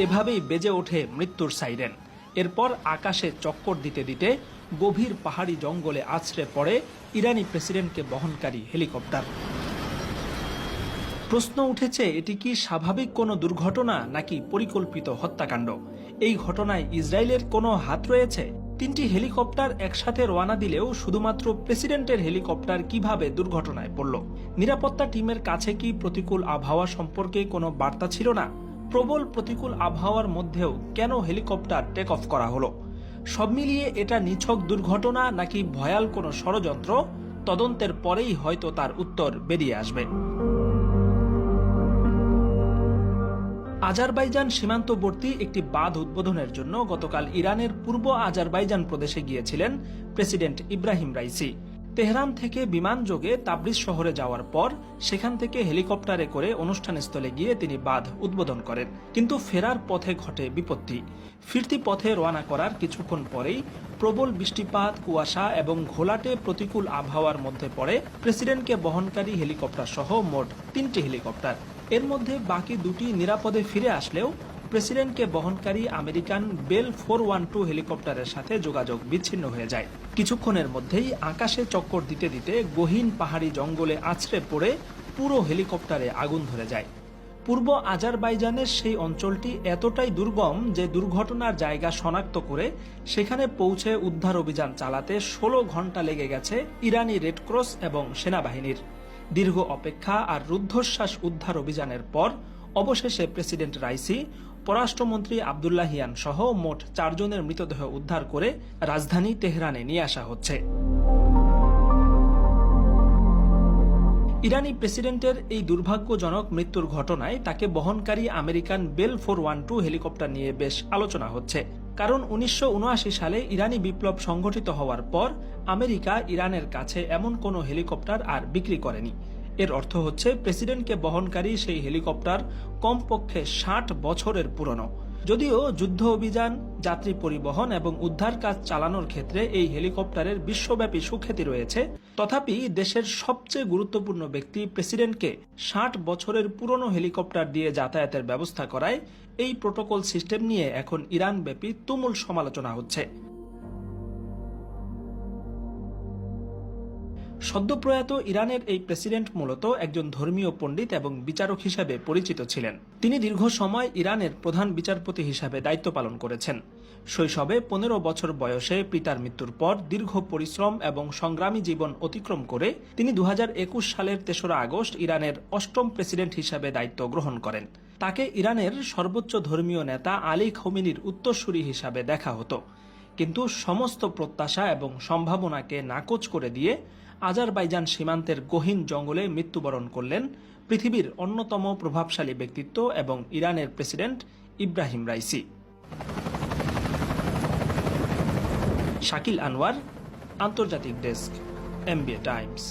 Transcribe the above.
এভাবেই বেজে ওঠে মৃত্যুর সাইরেন। এরপর আকাশে চক্কর দিতে দিতে গভীর পাহাড়ি জঙ্গলে আছড়ে পড়ে ইরানি প্রেসিডেন্টকে বহনকারী হেলিকপ্টার। প্রশ্ন উঠেছে, এটি কি স্বাভাবিক কোনো দুর্ঘটনা নাকি পরিকল্পিত হত্যাকাণ্ড? এই ঘটনায় ইসরায়েলের কোনো হাত রয়েছে? তিনটি হেলিকপ্টার একসাথে রওনা দিলেও শুধুমাত্র প্রেসিডেন্টের হেলিকপ্টার কিভাবে দুর্ঘটনায় পড়ল? নিরাপত্তা টিমের কাছে কি প্রতিকূল আবহাওয়া সম্পর্কে কোনো বার্তা ছিল না? প্রবল প্রতিকূল আবহাওয়ার মধ্যেও কেন হেলিকপ্টার টেক অফ করা হলো? সব মিলিয়ে এটা নিছক দুর্ঘটনা নাকি ভয়াল কোনো ষড়যন্ত্র? তদন্তের পরেই হয়তো তার উত্তর বেরিয়ে আসবে। আজারবাইজান সীমান্তবর্তী একটি বাঁধ উদ্বোধনের জন্য গতকাল ইরানের পূর্ব আজারবাইজান প্রদেশে গিয়েছিলেন প্রেসিডেন্ট ইব্রাহিম রাইসি। তেহরান থেকে বিমানযোগে তাবরিজ শহরে যাওয়ার পর সেখান থেকে হেলিকপ্টারে করে অনুষ্ঠানস্থলে গিয়ে তিনি বাঁধ উদ্বোধন করেন। কিন্তু ফেরার পথে ঘটে বিপত্তি। ফিরতি পথে রওনা করার কিছুক্ষণ পরেই প্রবল বৃষ্টিপাত, কুয়াশা এবং ঘোলাটে প্রতিকূল আবহাওয়ার মধ্যে পড়ে প্রেসিডেন্টকে বহনকারী হেলিকপ্টার সহ মোট 3টি হেলিকপ্টার। এর মধ্যে বাকি 2টি নিরাপদে ফিরে আসলেও প্রেসিডেন্টকে বহনকারী আমেরিকান বেল 412 হেলিকপ্টারের সাথে যোগাযোগ বিচ্ছিন্ন হয়ে যায়। কিছুক্ষণের মধ্যেই আকাশে চক্কর দিতে দিতে গহীন পাহাড়ি জঙ্গলে আছড়ে পড়ে পুরো হেলিকপ্টারে আগুন ধরে যায়। পূর্ব আজারবাইজানের সেই অঞ্চলটি এতটাই দুর্গম যে দুর্ঘটনার জায়গা শনাক্ত করে সেখানে পৌঁছে উদ্ধার অভিযান চালাতে 16 ঘন্টা লেগে গেছে ইরানি রেডক্রস এবং সেনাবাহিনীর। দীর্ঘ অপেক্ষা আর রুদ্ধশ্বাস উদ্ধার অভিযানের পর অবশেষে প্রেসিডেন্ট রাইসি, পররাষ্ট্রমন্ত্রী আব্দুল্লাহিয়ান সহ মোট 4 জনের মৃতদেহ উদ্ধার করে রাজধানী তেহরানে নিয়ে আসা হচ্ছে। ইরানি প্রেসিডেন্টের এই দুর্ভাগ্যজনক মৃত্যুর ঘটনায় তাকে বহনকারী আমেরিকান বেল 412 হেলিকপ্টার নিয়ে বেশ আলোচনা হচ্ছে। কারণ 1979 সালে ইরানি বিপ্লব সংঘটিত হওয়ার পর আমেরিকা ইরানের কাছে এমন কোনো হেলিকপ্টার আর বিক্রি করেনি। এর অর্থ হচ্ছে প্রেসিডেন্টকে বহনকারী সেই হেলিকপ্টার কমপক্ষে 60 বছরের পুরনো। যদিও যুদ্ধ অভিযান, যাত্রী পরিবহন এবং উদ্ধার কাজ চালানোর ক্ষেত্রে এই হেলিকপ্টারের বিশ্বব্যাপী সুখ্যাতি রয়েছে, তথাপি দেশের সবচেয়ে গুরুত্বপূর্ণ ব্যক্তি প্রেসিডেন্টকে 60 বছরের পুরনো হেলিকপ্টার দিয়ে যাতায়াতের ব্যবস্থা করায় এই প্রোটোকল সিস্টেম নিয়ে এখন ইরানব্যাপী তুমুল সমালোচনা হচ্ছে। সদ্যপ্রয়াত ইরানের এই প্রেসিডেন্ট মূলত একজন ধর্মীয় পণ্ডিত এবং বিচারক হিসেবে পরিচিত ছিলেন। তিনি দীর্ঘ সময় ইরানের প্রধান বিচারপতি হিসাবে দায়িত্ব পালন করেছেন। শৈশবে 15 বছর বয়সে পিতার মৃত্যুর পর দীর্ঘ পরিশ্রম এবং সংগ্রামী জীবন অতিক্রম করে তিনি 2021 সালের 3রা আগস্ট ইরানের 8ম প্রেসিডেন্ট হিসাবে দায়িত্ব গ্রহণ করেন। তাকে ইরানের সর্বোচ্চ ধর্মীয় নেতা আলী খোমেনির উত্তরসূরি হিসাবে দেখা হতো। কিন্তু সমস্ত প্রত্যাশা এবং সম্ভাবনাকে নাকচ করে দিয়ে আজারবাইজান সীমান্তের গহীন জঙ্গলে মৃত্যুবরণ করলেন পৃথিবীর অন্যতম প্রভাবশালী ব্যক্তিত্ব এবং ইরানের president Ebrahim Raisi. Shakil Anwar, আন্তর্জাতিক ডেস্ক, MBA টাইমস।